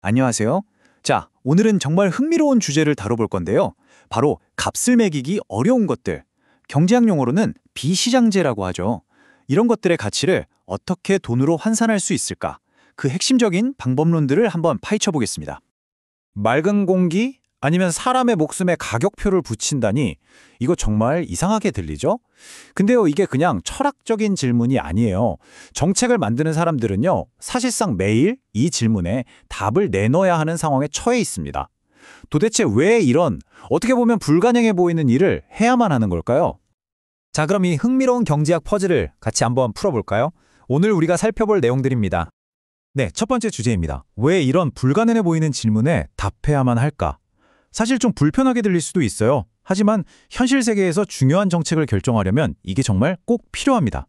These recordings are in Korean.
안녕하세요. 자, 오늘은 정말 흥미로운 주제를 다뤄볼 건데요. 바로 값을 매기기 어려운 것들. 경제학 용어로는 비시장제라고 하죠. 이런 것들의 가치를 어떻게 돈으로 환산할 수 있을까? 그 핵심적인 방법론들을 한번 파헤쳐 보겠습니다. 맑은 공기? 아니면 사람의 목숨에 가격표를 붙인다니 이거 정말 이상하게 들리죠? 근데요, 이게 그냥 철학적인 질문이 아니에요. 정책을 만드는 사람들은요, 사실상 매일 이 질문에 답을 내놓아야 하는 상황에 처해 있습니다. 도대체 왜 이런 어떻게 보면 불가능해 보이는 일을 해야만 하는 걸까요? 자, 그럼 이 흥미로운 경제학 퍼즐을 같이 한번 풀어볼까요? 오늘 우리가 살펴볼 내용들입니다. 네, 첫 번째 주제입니다. 왜 이런 불가능해 보이는 질문에 답해야만 할까? 사실 좀 불편하게 들릴 수도 있어요. 하지만 현실 세계에서 중요한 정책을 결정하려면 이게 정말 꼭 필요합니다.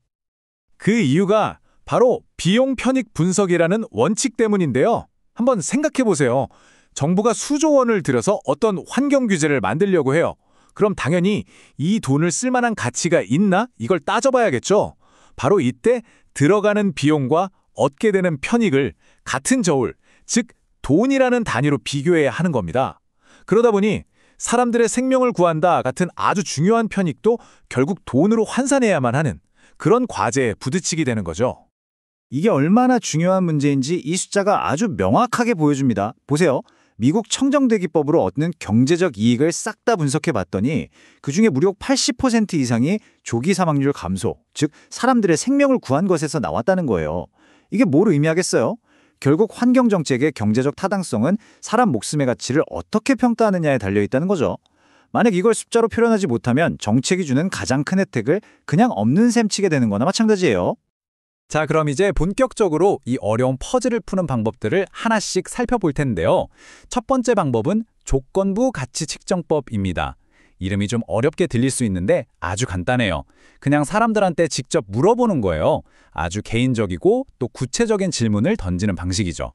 그 이유가 바로 비용 편익 분석이라는 원칙 때문인데요. 한번 생각해 보세요. 정부가 수조 원을 들여서 어떤 환경 규제를 만들려고 해요. 그럼 당연히 이 돈을 쓸 만한 가치가 있나? 이걸 따져봐야겠죠. 바로 이때 들어가는 비용과 얻게 되는 편익을 같은 저울, 즉 돈이라는 단위로 비교해야 하는 겁니다. 그러다 보니 사람들의 생명을 구한다 같은 아주 중요한 편익도 결국 돈으로 환산해야만 하는 그런 과제에 부딪히게 되는 거죠. 이게 얼마나 중요한 문제인지 이 숫자가 아주 명확하게 보여줍니다. 보세요. 미국 청정대기법으로 얻는 경제적 이익을 싹 다 분석해 봤더니 그중에 무려 80% 이상이 조기 사망률 감소, 즉 사람들의 생명을 구한 것에서 나왔다는 거예요. 이게 뭘 의미하겠어요? 결국 환경정책의 경제적 타당성은 사람 목숨의 가치를 어떻게 평가하느냐에 달려있다는 거죠. 만약 이걸 숫자로 표현하지 못하면 정책이 주는 가장 큰 혜택을 그냥 없는 셈 치게 되는 거나 마찬가지예요. 자, 그럼 이제 본격적으로 이 어려운 퍼즐을 푸는 방법들을 하나씩 살펴볼 텐데요. 첫 번째 방법은 조건부 가치 측정법입니다. 이름이 좀 어렵게 들릴 수 있는데 아주 간단해요. 그냥 사람들한테 직접 물어보는 거예요. 아주 개인적이고 또 구체적인 질문을 던지는 방식이죠.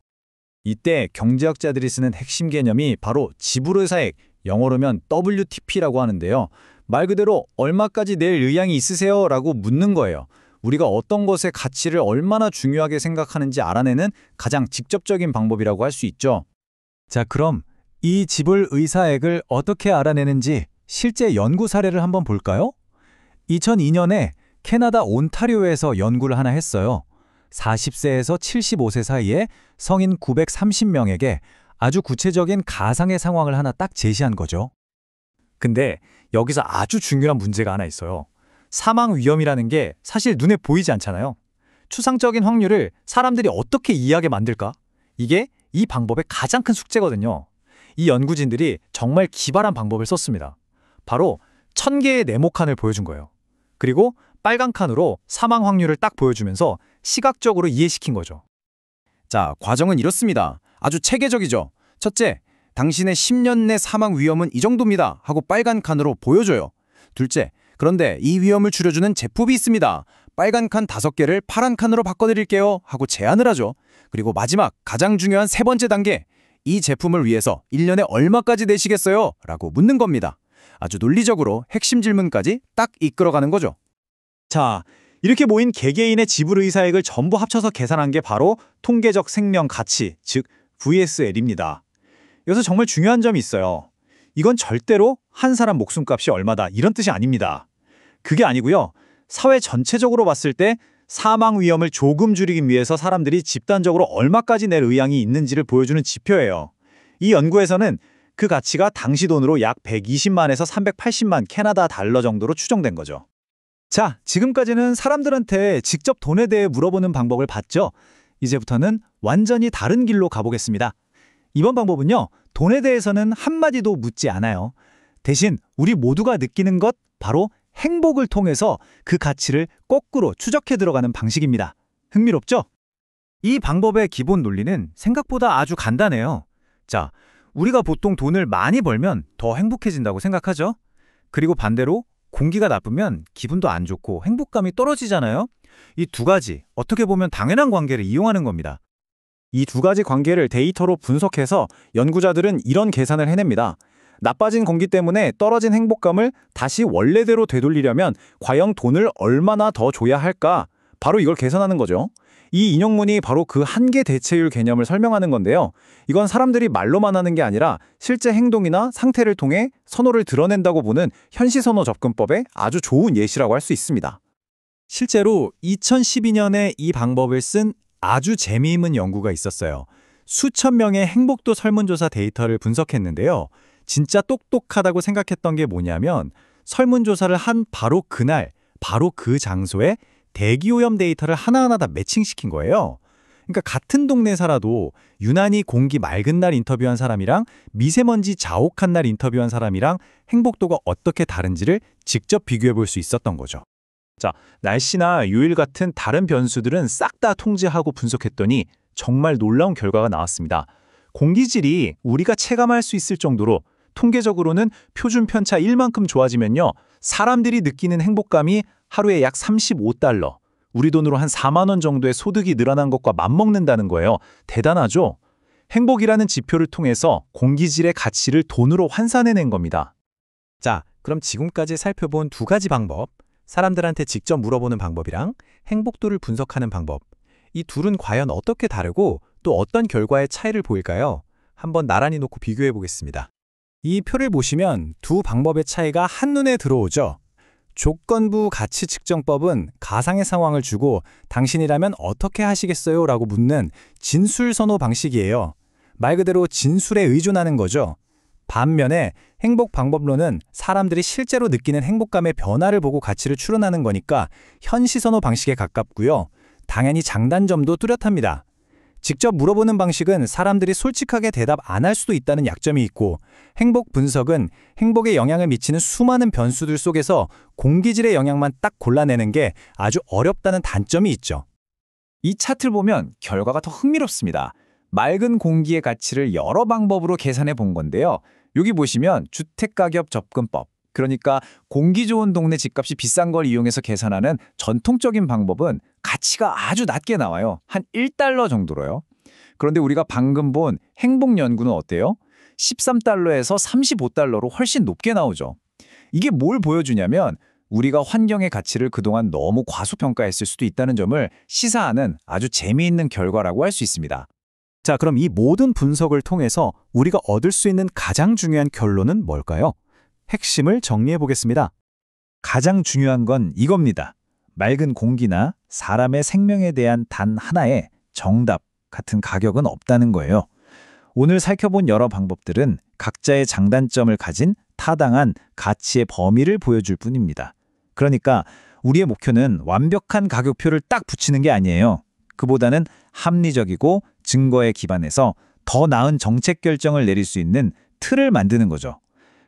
이때 경제학자들이 쓰는 핵심 개념이 바로 지불의사액, 영어로면 WTP라고 하는데요. 말 그대로 얼마까지 낼 의향이 있으세요? 라고 묻는 거예요. 우리가 어떤 것의 가치를 얼마나 중요하게 생각하는지 알아내는 가장 직접적인 방법이라고 할 수 있죠. 자, 그럼 이 지불의사액을 어떻게 알아내는지 실제 연구 사례를 한번 볼까요? 2002년에 캐나다 온타리오에서 연구를 하나 했어요. 40세에서 75세 사이에 성인 930명에게 아주 구체적인 가상의 상황을 하나 딱 제시한 거죠. 근데 여기서 아주 중요한 문제가 하나 있어요. 사망 위험이라는 게 사실 눈에 보이지 않잖아요. 추상적인 확률을 사람들이 어떻게 이해하게 만들까? 이게 이 방법의 가장 큰 숙제거든요. 이 연구진들이 정말 기발한 방법을 썼습니다. 바로 1000개의 네모칸을 보여준 거예요. 그리고 빨간 칸으로 사망 확률을 딱 보여주면서 시각적으로 이해시킨 거죠. 자, 과정은 이렇습니다. 아주 체계적이죠. 첫째, 당신의 10년 내 사망 위험은 이 정도입니다 하고 빨간 칸으로 보여줘요. 둘째, 그런데 이 위험을 줄여주는 제품이 있습니다. 빨간 칸 5개를 파란 칸으로 바꿔드릴게요 하고 제안을 하죠. 그리고 마지막, 가장 중요한 세 번째 단계, 이 제품을 위해서 1년에 얼마까지 내시겠어요? 라고 묻는 겁니다. 아주 논리적으로 핵심 질문까지 딱 이끌어가는 거죠. 자, 이렇게 모인 개개인의 지불의사액을 전부 합쳐서 계산한 게 바로 통계적 생명 가치, 즉 VSL입니다. 여기서 정말 중요한 점이 있어요. 이건 절대로 한 사람 목숨값이 얼마다 이런 뜻이 아닙니다. 그게 아니고요. 사회 전체적으로 봤을 때 사망 위험을 조금 줄이기 위해서 사람들이 집단적으로 얼마까지 낼 의향이 있는지를 보여주는 지표예요. 이 연구에서는 그 가치가 당시 돈으로 약 120만에서 380만 캐나다 달러 정도로 추정된 거죠. 자, 지금까지는 사람들한테 직접 돈에 대해 물어보는 방법을 봤죠? 이제부터는 완전히 다른 길로 가보겠습니다. 이번 방법은요, 돈에 대해서는 한마디도 묻지 않아요. 대신 우리 모두가 느끼는 것, 바로 행복을 통해서 그 가치를 거꾸로 추적해 들어가는 방식입니다. 흥미롭죠? 이 방법의 기본 논리는 생각보다 아주 간단해요. 자, 우리가 보통 돈을 많이 벌면 더 행복해진다고 생각하죠? 그리고 반대로 공기가 나쁘면 기분도 안 좋고 행복감이 떨어지잖아요? 이 두 가지, 어떻게 보면 당연한 관계를 이용하는 겁니다. 이 두 가지 관계를 데이터로 분석해서 연구자들은 이런 계산을 해냅니다. 나빠진 공기 때문에 떨어진 행복감을 다시 원래대로 되돌리려면 과연 돈을 얼마나 더 줘야 할까? 바로 이걸 계산하는 거죠. 이 인용문이 바로 그 한계 대체율 개념을 설명하는 건데요. 이건 사람들이 말로만 하는 게 아니라 실제 행동이나 상태를 통해 선호를 드러낸다고 보는 현시선호 접근법의 아주 좋은 예시라고 할 수 있습니다. 실제로 2012년에 이 방법을 쓴 아주 재미있는 연구가 있었어요. 수천 명의 행복도 설문조사 데이터를 분석했는데요. 진짜 똑똑하다고 생각했던 게 뭐냐면 설문조사를 한 바로 그날, 바로 그 장소에 대기오염 데이터를 하나하나 다 매칭시킨 거예요. 그러니까 같은 동네 살아도 유난히 공기 맑은 날 인터뷰한 사람이랑 미세먼지 자욱한 날 인터뷰한 사람이랑 행복도가 어떻게 다른지를 직접 비교해 볼 수 있었던 거죠. 자, 날씨나 요일 같은 다른 변수들은 싹 다 통제하고 분석했더니 정말 놀라운 결과가 나왔습니다. 공기질이 우리가 체감할 수 있을 정도로 통계적으로는 표준 편차 1만큼 좋아지면요. 사람들이 느끼는 행복감이 하루에 약 35달러, 우리 돈으로 한 4만 원 정도의 소득이 늘어난 것과 맞먹는다는 거예요. 대단하죠? 행복이라는 지표를 통해서 공기질의 가치를 돈으로 환산해낸 겁니다. 자, 그럼 지금까지 살펴본 두 가지 방법, 사람들한테 직접 물어보는 방법이랑 행복도를 분석하는 방법, 이 둘은 과연 어떻게 다르고 또 어떤 결과의 차이를 보일까요? 한번 나란히 놓고 비교해 보겠습니다. 이 표를 보시면 두 방법의 차이가 한눈에 들어오죠. 조건부 가치 측정법은 가상의 상황을 주고 당신이라면 어떻게 하시겠어요? 라고 묻는 진술 선호 방식이에요. 말 그대로 진술에 의존하는 거죠. 반면에 행복 방법론은 사람들이 실제로 느끼는 행복감의 변화를 보고 가치를 추론하는 거니까 현시 선호 방식에 가깝고요. 당연히 장단점도 뚜렷합니다. 직접 물어보는 방식은 사람들이 솔직하게 대답 안 할 수도 있다는 약점이 있고, 행복 분석은 행복에 영향을 미치는 수많은 변수들 속에서 공기질의 영향만 딱 골라내는 게 아주 어렵다는 단점이 있죠. 이 차트를 보면 결과가 더 흥미롭습니다. 맑은 공기의 가치를 여러 방법으로 계산해 본 건데요. 여기 보시면 주택가격 접근법, 그러니까 공기 좋은 동네 집값이 비싼 걸 이용해서 계산하는 전통적인 방법은 가치가 아주 낮게 나와요. 한 1달러 정도로요. 그런데 우리가 방금 본 행복 연구는 어때요? 13달러에서 35달러로 훨씬 높게 나오죠. 이게 뭘 보여주냐면 우리가 환경의 가치를 그동안 너무 과소평가했을 수도 있다는 점을 시사하는 아주 재미있는 결과라고 할 수 있습니다. 자, 그럼 이 모든 분석을 통해서 우리가 얻을 수 있는 가장 중요한 결론은 뭘까요? 핵심을 정리해 보겠습니다. 가장 중요한 건 이겁니다. 맑은 공기나 사람의 생명에 대한 단 하나의 정답 같은 가격은 없다는 거예요. 오늘 살펴본 여러 방법들은 각자의 장단점을 가진 타당한 가치의 범위를 보여줄 뿐입니다. 그러니까 우리의 목표는 완벽한 가격표를 딱 붙이는 게 아니에요. 그보다는 합리적이고 증거에 기반해서 더 나은 정책 결정을 내릴 수 있는 틀을 만드는 거죠.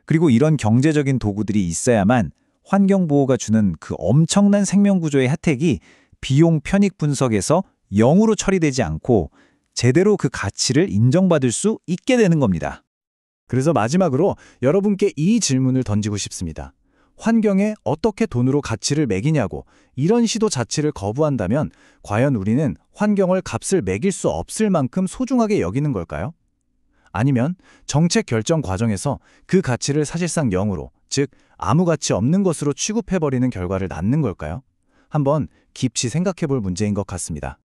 그리고 이런 경제적인 도구들이 있어야만 환경보호가 주는 그 엄청난 생명구조의 혜택이 비용 편익 분석에서 0으로 처리되지 않고 제대로 그 가치를 인정받을 수 있게 되는 겁니다. 그래서 마지막으로 여러분께 이 질문을 던지고 싶습니다. 환경에 어떻게 돈으로 가치를 매기냐고 이런 시도 자체를 거부한다면 과연 우리는 환경을 값을 매길 수 없을 만큼 소중하게 여기는 걸까요? 아니면 정책 결정 과정에서 그 가치를 사실상 0으로, 즉 아무 가치 없는 것으로 취급해버리는 결과를 낳는 걸까요? 한번 깊이 생각해 볼 문제인 것 같습니다.